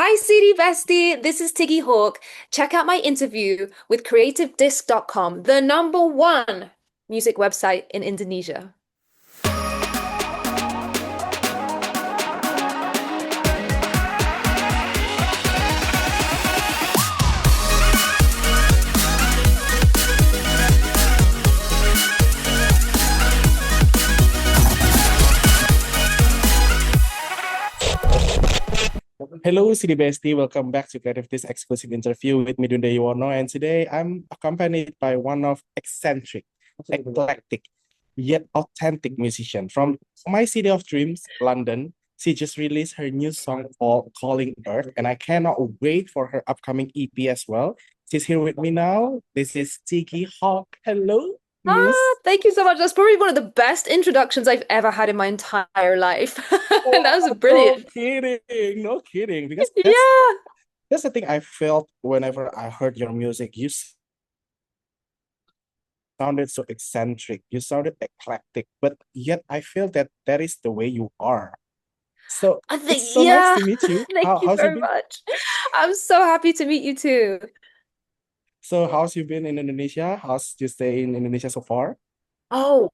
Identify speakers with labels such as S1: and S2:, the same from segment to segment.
S1: Hi, CD Bestie. This is Tiggi Hawke. Check out my interview with creativedisc.com, the number one music website in Indonesia.
S2: Hello, City Bestie. Welcome back to Creative this exclusive interview with me, Dundhee Yuwono. And today I'm accompanied by one of eccentric, eclectic, yet authentic musician from my city of dreams, London. She just released her new song called Calling Earth, and I cannot wait for her upcoming EP as well. She's here with me now. This is Tiggi Hawke. Hello,
S1: Ah,
S2: Miss.
S1: thank you so much. That's probably one of the best introductions I've ever had in my entire life. That was
S2: Oh, no
S1: brilliant.
S2: kidding, no kidding. Because
S1: Yeah.
S2: that's the thing I felt whenever I heard your music. You sounded so eccentric, you sounded eclectic, but yet I feel that that is the way you are. So
S1: I
S2: it's
S1: think,
S2: so nice
S1: yeah.
S2: to meet you.
S1: Thank you
S2: How's you
S1: very
S2: been?
S1: much. I'm so happy to meet you too.
S2: So how's you been in Indonesia? How's you stay in Indonesia so far?
S1: Oh,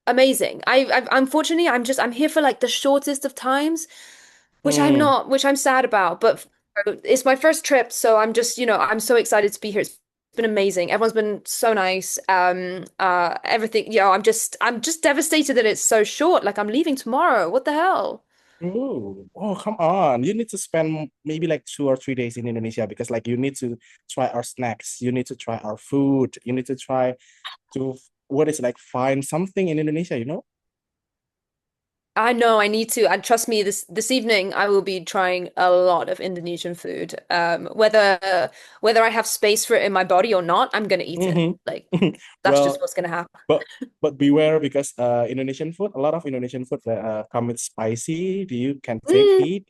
S1: amazing. Unfortunately, I'm here for like the shortest of times,
S2: Mm,
S1: which I'm sad about, but it's my first trip, so I'm so excited to be here. It's been amazing. Everyone's been so nice. Everything, I'm just devastated that it's so short. Like I'm leaving tomorrow. What the hell?
S2: ooh, oh, come on. You need to spend maybe like 2 or 3 days in Indonesia because like you need to try our snacks, you need to try our food, you need to try to what is it, like find something in Indonesia, you know?
S1: I know I need to. And trust me, this evening I will be trying a lot of Indonesian food. Whether I have space for it in my body or not, I'm gonna eat it.
S2: Hmm.
S1: Like that's just
S2: Well,
S1: what's gonna happen.
S2: But beware because Indonesian food, a lot of Indonesian food come with spicy. Do you can take
S1: Mm,
S2: heat?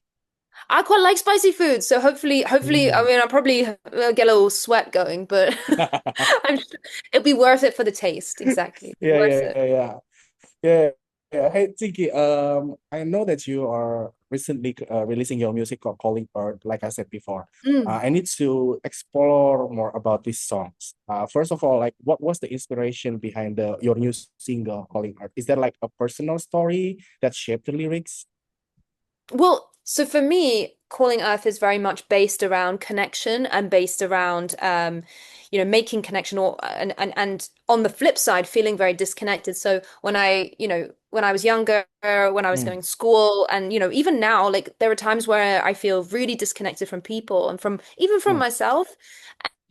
S1: I quite like spicy food, so hopefully, I
S2: Mm.
S1: mean, I'll probably get a little sweat going, but I'm sure it'll be worth it for the taste. Exactly,
S2: Yeah,
S1: worth
S2: yeah,
S1: it.
S2: yeah, yeah, yeah, yeah. Hey, Tiki, I know that you are recently releasing your music called Calling Earth, like I said before.
S1: Mm.
S2: I need to explore more about these songs. First of all, like, what was the inspiration behind your new single Calling Earth? Is there like a personal story that shaped the lyrics?
S1: Well, so for me, Calling Earth is very much based around connection and based around making connection and on the flip side, feeling very disconnected. So when I was younger, when I was
S2: Mm.
S1: going to school, and even now, like there are times where I feel really disconnected from people and from even from
S2: Mm.
S1: myself.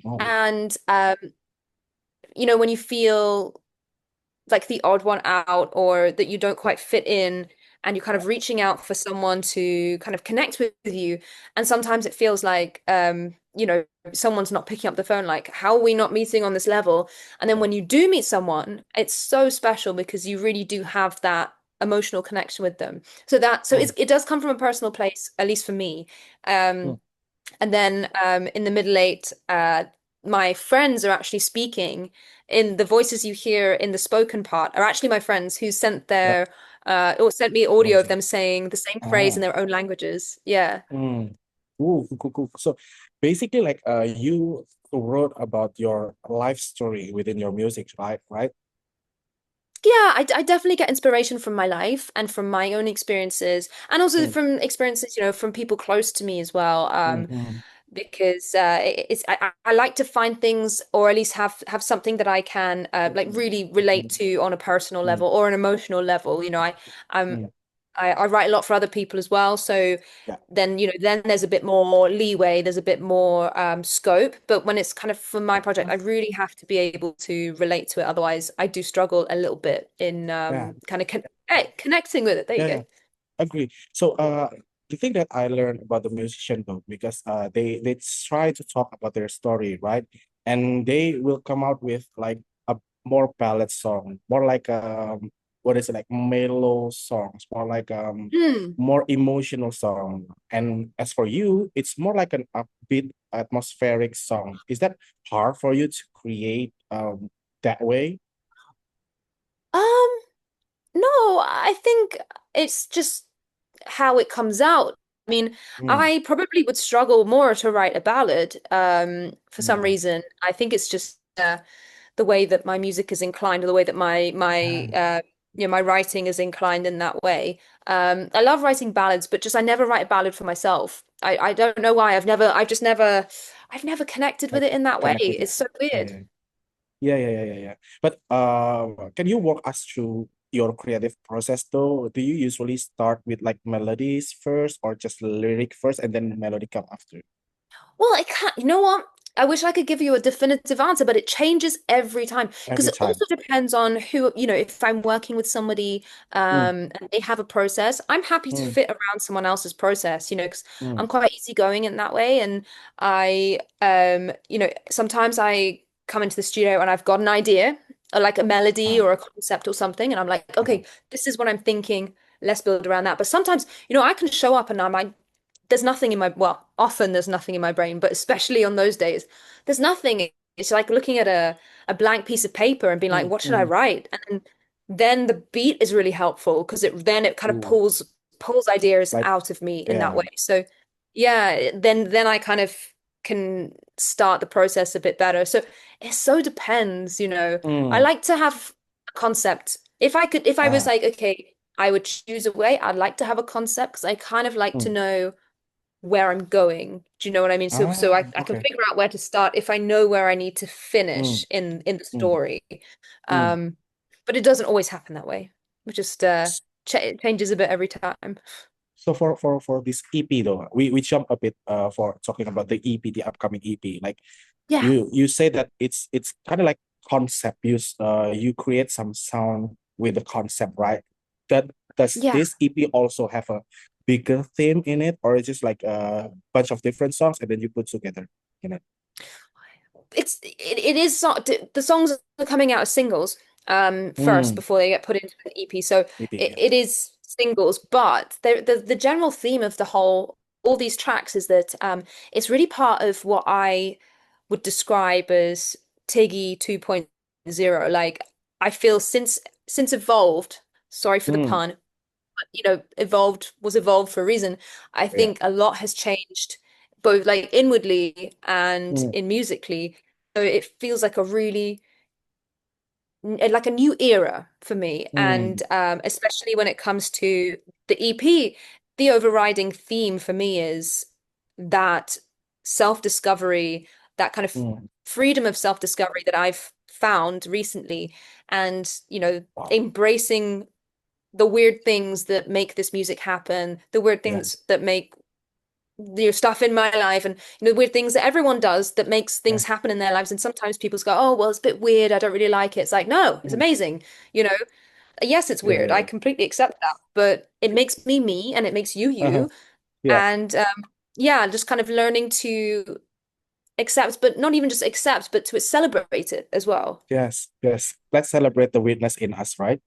S2: Oh.
S1: And when you feel like the odd one out or that you don't quite fit in and you're kind of reaching out for someone to kind of connect with you, and sometimes it feels like someone's not picking up the phone, like how are we not meeting on this level? And then when you do meet someone, it's so special because you really do have that emotional connection with them.
S2: Mm.
S1: It does come from a personal place, at least for me.
S2: Mm.
S1: And then in the middle eight, my friends are actually speaking in the voices you hear in the spoken part are actually my friends who sent
S2: Yeah.
S1: their or sent me audio of
S2: Amazing.
S1: them saying the same phrase in
S2: Oh.
S1: their own languages. Yeah.
S2: Mm. Ooh, cool, cool, cool. So basically, like, you wrote about your life story within your music, right? Right?
S1: Yeah, I definitely get inspiration from my life and from my own experiences, and also
S2: Mm.
S1: from experiences, from people close to me as well.
S2: Mm. Mm.
S1: Because I like to find things, or at least have something that I can like really relate to on a personal
S2: Mm.
S1: level or an emotional level. I'm
S2: Mm.
S1: I write a lot for other people as well, so
S2: Yeah.
S1: then there's a bit more leeway, there's a bit more scope. But when it's kind of for my project, I really have to be able to relate to it. Otherwise, I do struggle a little bit in
S2: Yeah.
S1: kind of connecting with it. There you
S2: Yeah.
S1: go.
S2: Yeah. Agree. So, the thing that I learned about the musician though, because they try to talk about their story, right? And they will come out with like a more ballad song, more like what is it, like mellow songs, more like
S1: Hmm.
S2: more emotional song. And as for you, it's more like an upbeat atmospheric song. Is that hard for you to create that way?
S1: Um, no, I think it's just how it comes out. mean,
S2: Mm,
S1: I probably would struggle more to write a ballad, for some
S2: mm.
S1: reason. I think it's just the way that my music is inclined, or the way that
S2: Ah,
S1: my writing is inclined in that way. I love writing ballads, but just I never write a ballad for myself. I don't know why. I've never connected with
S2: like
S1: it in that way.
S2: connect with
S1: It's
S2: that.
S1: so
S2: Yeah,
S1: weird.
S2: yeah, yeah. But can you walk us through your creative process though? Do you usually start with like melodies first, or just lyric first and then melody come after?
S1: Well, I can't, you know what? I wish I could give you a definitive answer, but it changes every time because
S2: Every
S1: it
S2: time.
S1: also depends on who, if I'm working with somebody,
S2: Mm,
S1: and they have a process, I'm happy to
S2: mm,
S1: fit around someone else's process, because I'm
S2: mm.
S1: quite easygoing in that way. And sometimes I come into the studio and I've got an idea, or like a melody
S2: Ah,
S1: or a concept or something, and I'm like,
S2: uh-huh.
S1: okay, this is what I'm thinking. Let's build around that. But sometimes, I can show up and I'm like, there's nothing in my, well, often there's nothing in my brain, but especially on those days, there's nothing. It's like looking at a blank piece of paper and being like,
S2: Mm,
S1: what should I
S2: mm.
S1: write? And then the beat is really helpful because it kind of
S2: Ooh,
S1: pulls ideas
S2: like
S1: out of me in that
S2: yeah.
S1: way. So yeah, then I kind of can start the process a bit better. So it so depends. I
S2: Mm.
S1: like to have a concept. If I was
S2: Ah,
S1: like, okay, I would choose a way, I'd like to have a concept because I kind of like to
S2: mm.
S1: know where I'm going. Do you know what I mean? So
S2: Ah,
S1: I can
S2: okay.
S1: figure out where to start if I know where I need to
S2: Mm,
S1: finish in the
S2: mm,
S1: story.
S2: mm.
S1: Um, but it doesn't always happen that way. It just it changes a bit every time.
S2: So for this EP though, we jump a bit for talking about the EP, the upcoming EP. Like
S1: Yeah,
S2: you say that it's kind of like concept. You create some sound with the concept, right? That does
S1: yeah.
S2: this EP also have a bigger theme in it, or it's just like a bunch of different songs and then you put together in it?
S1: It is the songs are coming out as singles first
S2: Mm,
S1: before they get put into an EP. So
S2: EP,
S1: it,
S2: yeah.
S1: it is singles, but the general theme of the whole all these tracks is that it's really part of what I would describe as Tiggy 2.0. Like I feel since evolved, sorry for the
S2: Mm,
S1: pun, evolved was evolved for a reason. I
S2: yeah.
S1: think a lot has changed both like inwardly and
S2: Mm,
S1: in musically. So it feels like a really like a new era for me.
S2: mm,
S1: And especially when it comes to the EP, the overriding theme for me is that self-discovery, that kind of
S2: mm.
S1: freedom of self-discovery that I've found recently, and
S2: Wow.
S1: embracing the weird things that make this music happen, the weird
S2: Yeah.
S1: things that make stuff in my life, and weird things that everyone does that makes things
S2: Yes.
S1: happen in their lives. And sometimes people go, "Oh, well, it's a bit weird. I don't really like it." It's like, no, it's
S2: Mm.
S1: amazing. You know, yes, it's weird. I
S2: Yeah.
S1: completely accept that, but it makes me me, and it makes you
S2: Uh-huh.
S1: you.
S2: Yeah.
S1: And yeah, just kind of learning to accept, but not even just accept, but to celebrate it as well.
S2: Yes. Yes. Let's celebrate the weirdness in us, right?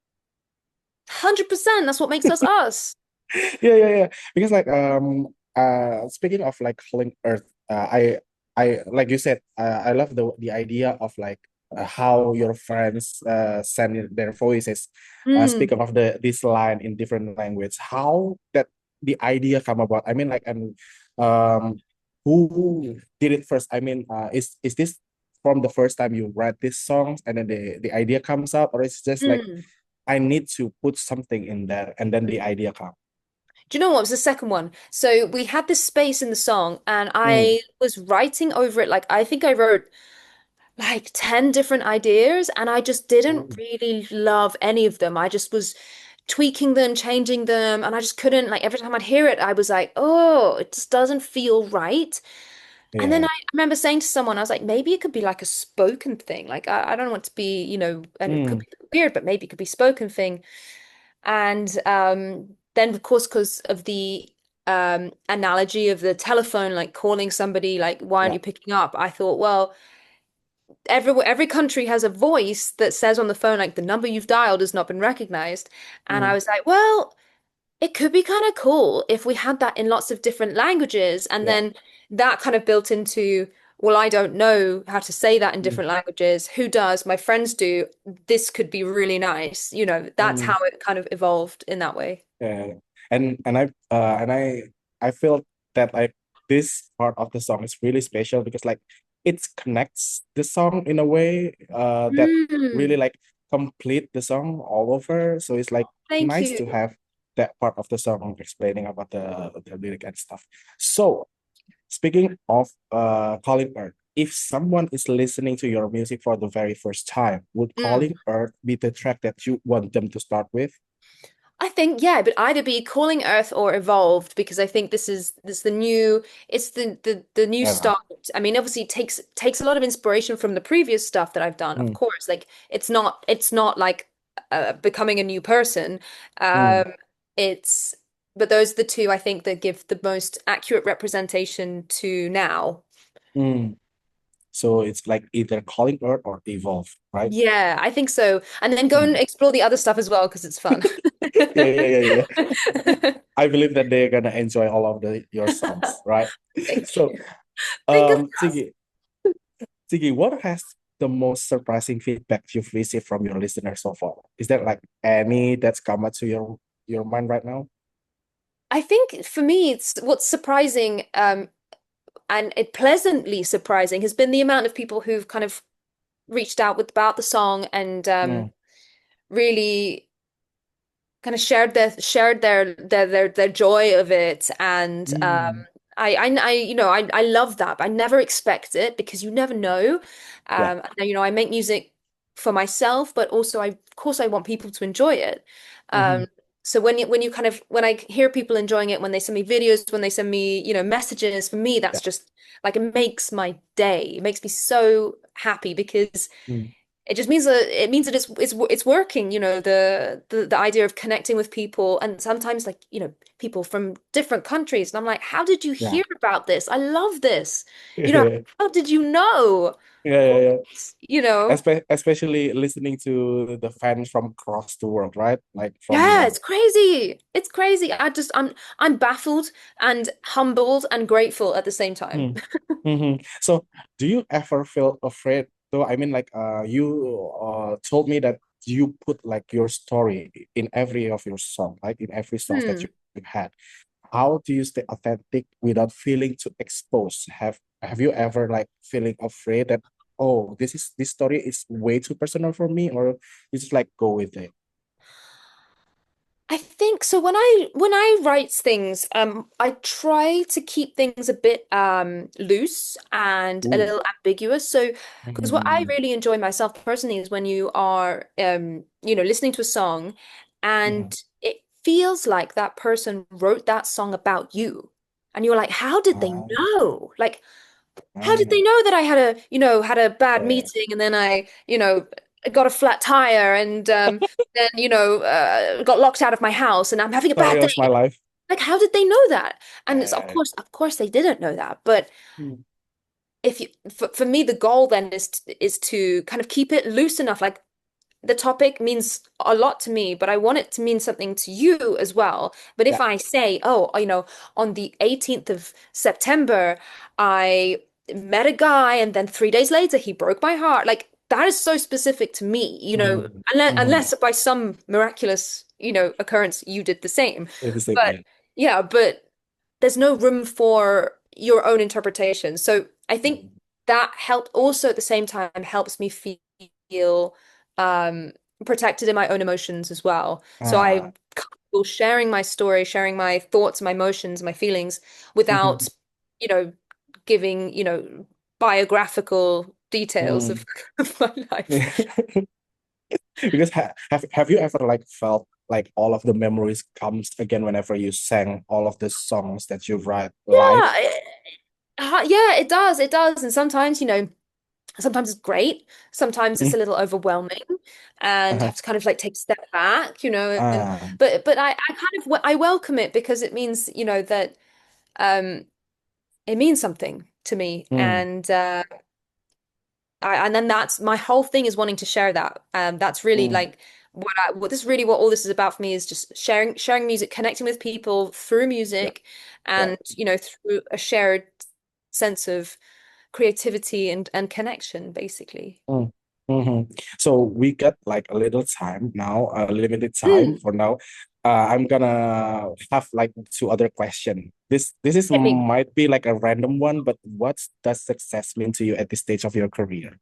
S1: 100%. That's what makes us us.
S2: Yeah. Because like speaking of like calling Earth, I like you said, I love the idea of like how your friends send in their voices.
S1: Mm,
S2: Speaking of this line in different language, how that the idea come about? I mean, like, and um, who did it first? I mean, is this from the first time you write these songs and then the idea comes up, or it's just like
S1: mm.
S2: I need to put something in there and then the idea comes?
S1: Do you know what was the second one? So we had this space in the song, and
S2: Mm,
S1: I was writing over it. Like, I think I wrote like 10 different ideas, and I just didn't
S2: mm,
S1: really love any of them. I just was tweaking them, changing them, and I just couldn't, like, every time I'd hear it, I was like, oh, it just doesn't feel right. And then
S2: yeah.
S1: I remember saying to someone, I was like, maybe it could be like a spoken thing. Like, I don't want to be, and it could
S2: Mm,
S1: be weird, but maybe it could be spoken thing. And then, of course, because of the analogy of the telephone, like calling somebody, like, why aren't
S2: yeah.
S1: you picking up? I thought, well, every country has a voice that says on the phone, like, the number you've dialed has not been recognized. And I
S2: Mm,
S1: was like, well, it could be kind of cool if we had that in lots of different languages. And
S2: yeah.
S1: then that kind of built into, well, I don't know how to say that in
S2: Mm,
S1: different languages. Who does? My friends do. This could be really nice. That's
S2: mm,
S1: how it kind of evolved in that way.
S2: yeah. And I I feel that like this part of the song is really special because like it connects the song in a way that really
S1: Mm,
S2: like complete the song all over. So it's like
S1: thank
S2: nice
S1: you.
S2: to have that part of the song explaining about the lyric and stuff. So speaking of Calling Earth, if someone is listening to your music for the very first time, would
S1: Mm.
S2: Calling Earth be the track that you want them to start with?
S1: I think yeah, but either be Calling Earth or Evolved because I think this is the new it's the new
S2: Yeah.
S1: start. I mean, obviously it takes a lot of inspiration from the previous stuff that I've done, of
S2: Mm,
S1: course. Like it's not like becoming a new person.
S2: mm,
S1: It's but those are the two I think that give the most accurate representation to now.
S2: mm. So it's like either Calling Earth or Evolve, right?
S1: Yeah, I think so. And then go and
S2: Mm.
S1: explore the other stuff as well because it's fun.
S2: Yeah, yeah, yeah, yeah. I believe that they're gonna enjoy all of the your songs, right?
S1: Thank
S2: So,
S1: you. Fingers crossed.
S2: Tiggy, what has the most surprising feedback you've received from your listeners so far? Is there like any that's come up to your mind right now?
S1: I think for me, it's what's surprising, and it pleasantly surprising has been the amount of people who've kind of reached out with about the song and
S2: Mm,
S1: really kind of shared their joy of it and
S2: mm,
S1: I love that. I never expect it because you never know.
S2: yeah.
S1: I make music for myself, but also of course I want people to enjoy it.
S2: Hmm.
S1: Um, so when I hear people enjoying it, when they send me videos, when they send me, messages, for me
S2: Yeah.
S1: that's just like it makes my day. It makes me so happy because
S2: Mm,
S1: it means that it's working, the idea of connecting with people and sometimes like, people from different countries and I'm like, how did you
S2: yeah.
S1: hear about this? I love this. You know,
S2: Yeah,
S1: how did you know?
S2: yeah, yeah,
S1: Or,
S2: yeah.
S1: you know,
S2: Especially listening to the fans from across the world, right? Like
S1: yeah,
S2: from
S1: it's crazy. It's crazy. I'm baffled and humbled and grateful at the same time.
S2: mm. So do you ever feel afraid though? I mean, like you told me that you put like your story in every of your song, like in every songs that
S1: Hmm.
S2: you've had. How do you stay authentic without feeling too exposed? Have you ever like feeling afraid that, oh, this story is way too personal for me, or you just like go with it?
S1: I think so when I write things, I try to keep things a bit loose and a
S2: Ooh.
S1: little ambiguous. So because what I
S2: Mm,
S1: really enjoy myself personally is when you are listening to a song
S2: mhm.
S1: and it feels like that person wrote that song about you. And you're like, how did they
S2: Ah,
S1: know? Like, how did they
S2: ah,
S1: know that I had a bad
S2: yeah.
S1: meeting and then I got a flat tire and then got locked out of my house and I'm having a
S2: Story
S1: bad
S2: of my
S1: day.
S2: life.
S1: Like, how did they know that? And it's,
S2: Uh,
S1: of course, they didn't know that. But
S2: mm,
S1: if you, for me, the goal then is to kind of keep it loose enough. Like the topic means a lot to me, but I want it to mean something to you as well. But if
S2: yeah.
S1: I say, oh, on the 18th of September, I met a guy and then 3 days later he broke my heart, like that is so specific to me,
S2: Mhm, mhm.
S1: unless by some miraculous, occurrence you did the same.
S2: It's the same,
S1: But
S2: yeah.
S1: yeah, but there's no room for your own interpretation. So I think
S2: Mhm.
S1: that helped also at the same time helps me feel um protected in my own emotions as well. So
S2: Ah,
S1: I'm comfortable sharing my story, sharing my thoughts, my emotions, my feelings without,
S2: mhm.
S1: you know, giving, biographical details
S2: Mm.
S1: of, of my life.
S2: Because have you ever like felt like all of the memories comes again whenever you sang all of the songs that you write live?
S1: Yeah, yeah, it does. It does. And sometimes, sometimes it's great. Sometimes it's
S2: Mm.
S1: a little overwhelming and
S2: Uh-huh.
S1: have to kind of like take a step back, and
S2: Ah,
S1: but I kind of I welcome it because it means, that um it means something to me
S2: mm,
S1: and then that's my whole thing is wanting to share that. That's really
S2: mm,
S1: like what all this is about for me is just sharing music, connecting with people through
S2: yeah,
S1: music
S2: yeah.
S1: and, through a shared sense of creativity and connection, basically.
S2: Mm. So we got like a little time now, a limited time
S1: Mm,
S2: for now. I'm gonna have like two other question. This is
S1: hit me.
S2: might be like a random one, but what does success mean to you at this stage of your career?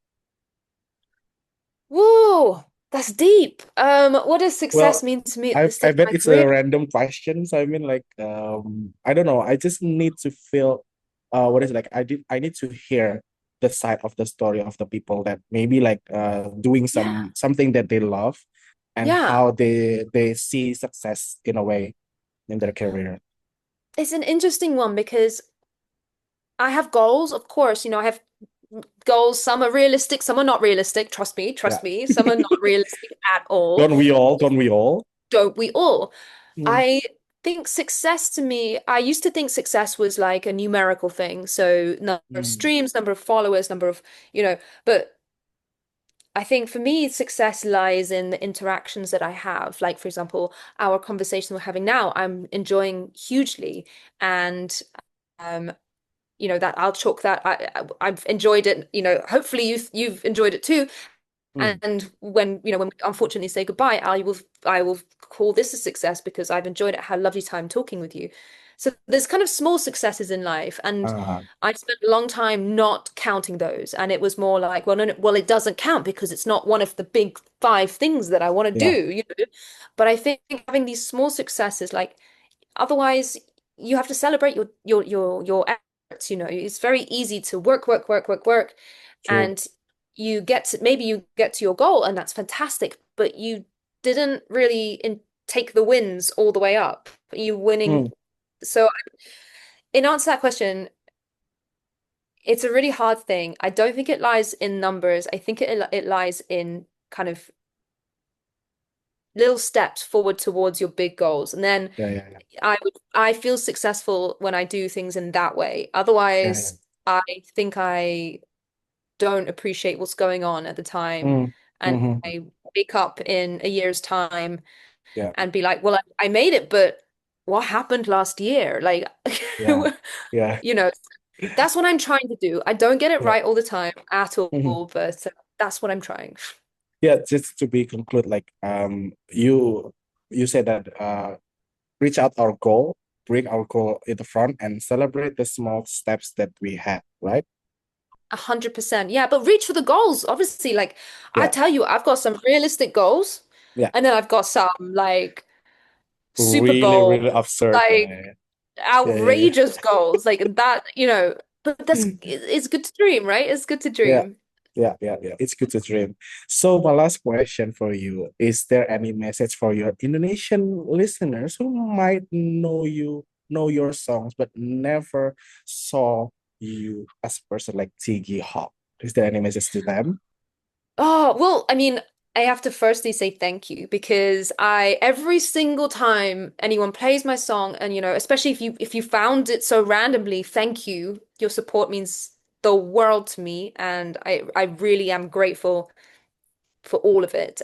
S1: Whoa, that's deep. What does success
S2: Well,
S1: mean to me at
S2: I
S1: this
S2: I
S1: stage of
S2: bet
S1: my
S2: it's a
S1: career?
S2: random question. So I mean like I don't know. I just need to feel what is it like I need to hear the side of the story of the people that maybe like doing
S1: Yeah,
S2: something that they love and
S1: yeah.
S2: how they see success in a way in their career.
S1: It's an interesting one because I have goals, of course. I have goals. Some are realistic, some are not realistic.
S2: Yeah.
S1: Trust me. Some are not realistic at all.
S2: Don't we all? Don't we all?
S1: Don't we all?
S2: Mm,
S1: I think success to me, I used to think success was like a numerical thing. So number of
S2: mm,
S1: streams, number of followers, number of, but I think for me, success lies in the interactions that I have. Like, for example, our conversation we're having now, I'm enjoying hugely. And um, that I'll chalk that I've enjoyed it. Hopefully you've enjoyed it too.
S2: mm.
S1: And when we unfortunately say goodbye, I will call this a success because I've enjoyed it, had a lovely time talking with you. So there's kind of small successes in life, and
S2: Uh,
S1: I spent a long time not counting those. And it was more like, well, no, no, well, it doesn't count because it's not one of the big five things that I want to
S2: yeah,
S1: do. But I think having these small successes, like otherwise, you have to celebrate your efforts. It's very easy to work, work, work, work, work,
S2: true.
S1: and you get to your goal, and that's fantastic. But you didn't really take the wins all the way up. You winning.
S2: Mm,
S1: So, in answer to that question, it's a really hard thing. I don't think it lies in numbers. I think it lies in kind of little steps forward towards your big goals, and then
S2: yeah, yeah, yeah,
S1: I feel successful when I do things in that way.
S2: yeah, yeah.
S1: Otherwise, I think I don't appreciate what's going on at the time.
S2: Mm,
S1: And
S2: hmm.
S1: I wake up in a year's time
S2: Yeah,
S1: and be like, well, I made it, but what happened last year? Like,
S2: yeah, yeah,
S1: you know, that's what I'm trying to do. I don't get it
S2: yeah.
S1: right all the time at
S2: Mhm.
S1: all, but that's what I'm trying.
S2: Yeah, just to be conclude, like you said that reach out our goal, bring our goal in the front, and celebrate the small steps that we had, right?
S1: 100%. Yeah, but reach for the goals. Obviously, like I
S2: Yeah,
S1: tell you, I've got some realistic goals,
S2: yeah,
S1: and then I've got some like Super
S2: really,
S1: Bowl,
S2: really absurd.
S1: like
S2: Yeah, yeah, yeah.
S1: outrageous goals, like that. But it's good to dream, right? It's good to
S2: Yeah,
S1: dream.
S2: yeah, yeah, yeah. It's good to dream. So my last question for you, is there any message for your Indonesian listeners who might know your songs, but never saw you as a person like Tiggi Hawke? Is there any message to them?
S1: Oh, well, I mean, I have to firstly say thank you because I every single time anyone plays my song and especially if you found it so randomly, thank you. Your support means the world to me and I really am grateful for all of it.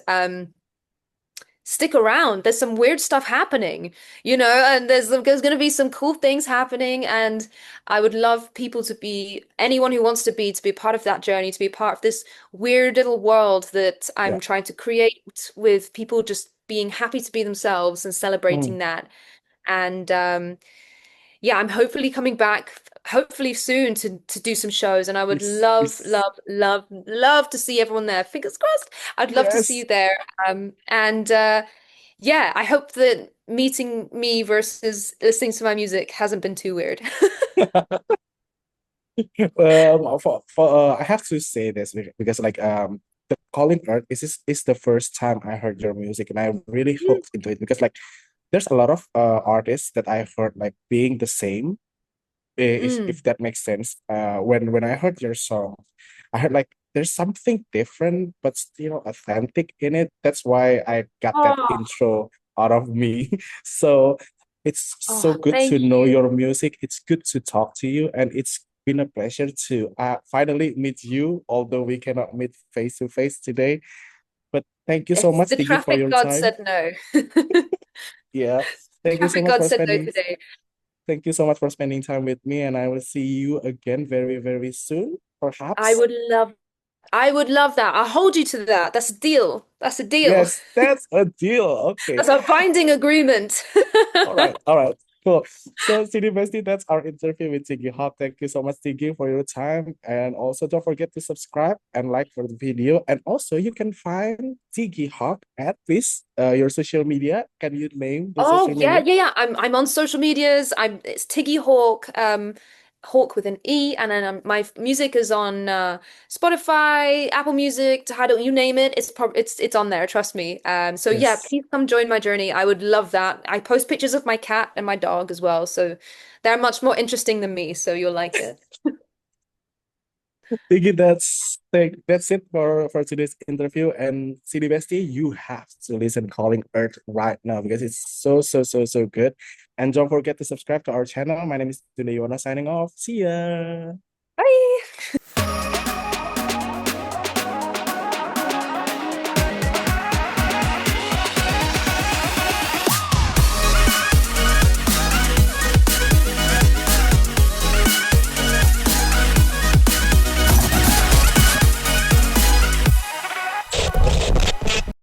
S1: Stick around. There's some weird stuff happening, and there's going to be some cool things happening. And I would love people to be anyone who wants to be part of that journey, to be part of this weird little world that
S2: Yeah.
S1: I'm trying to create with people just being happy to be themselves and
S2: Mm.
S1: celebrating that. And yeah, I'm hopefully coming back, hopefully soon to do some shows, and I would love,
S2: Is
S1: love, love, love to see everyone there. Fingers crossed. I'd love to see
S2: yes.
S1: you there. And yeah, I hope that meeting me versus listening to my music hasn't been too weird.
S2: I have to say this because like the Calling Earth is the first time I heard your music and I really hooked into it because like there's a lot of artists that I heard like being the same
S1: Mm.
S2: if that makes sense. When I heard your song, I heard like there's something different but still authentic in it. That's why I got that
S1: Oh,
S2: intro out of me. So it's so
S1: oh,
S2: good to
S1: thank
S2: know
S1: you.
S2: your music. It's good to talk to you, and it's been a pleasure to finally meet you, although we cannot meet face to face today. But thank you so
S1: It's
S2: much,
S1: the
S2: Tiggy, for
S1: traffic
S2: your
S1: god
S2: time.
S1: said no.
S2: Yeah, thank you so
S1: Traffic
S2: much
S1: god
S2: for
S1: said no
S2: spending
S1: today.
S2: Thank you so much for spending time with me, and I will see you again very, very soon,
S1: I
S2: perhaps.
S1: would love I would love that. I'll hold you to that. That's a deal. That's a deal.
S2: Yes, that's a deal. Okay.
S1: That's a binding agreement.
S2: All right. All right. Cool. So, City Bestie, that's our interview with Tiggi Hawke. Thank you so much, Tiggi, for your time. And also, don't forget to subscribe and like for the video. And also, you can find Tiggi Hawke at this your social media. Can you name the
S1: Oh
S2: social
S1: yeah,
S2: media?
S1: yeah, yeah. I'm on social medias. It's Tiggy Hawk, Hawk with an E, and then my music is on Spotify, Apple Music, Tidal, you name it. It's on there. Trust me. So yeah,
S2: Yes.
S1: please come join my journey. I would love that. I post pictures of my cat and my dog as well, so they're much more interesting than me. So you'll like it.
S2: Tiggi, that's it for today's interview. And City Bestie, you have to listen Calling Earth right now because it's so good. And don't forget to subscribe to our channel. My name is Dundhee signing off. See ya.
S1: Bye.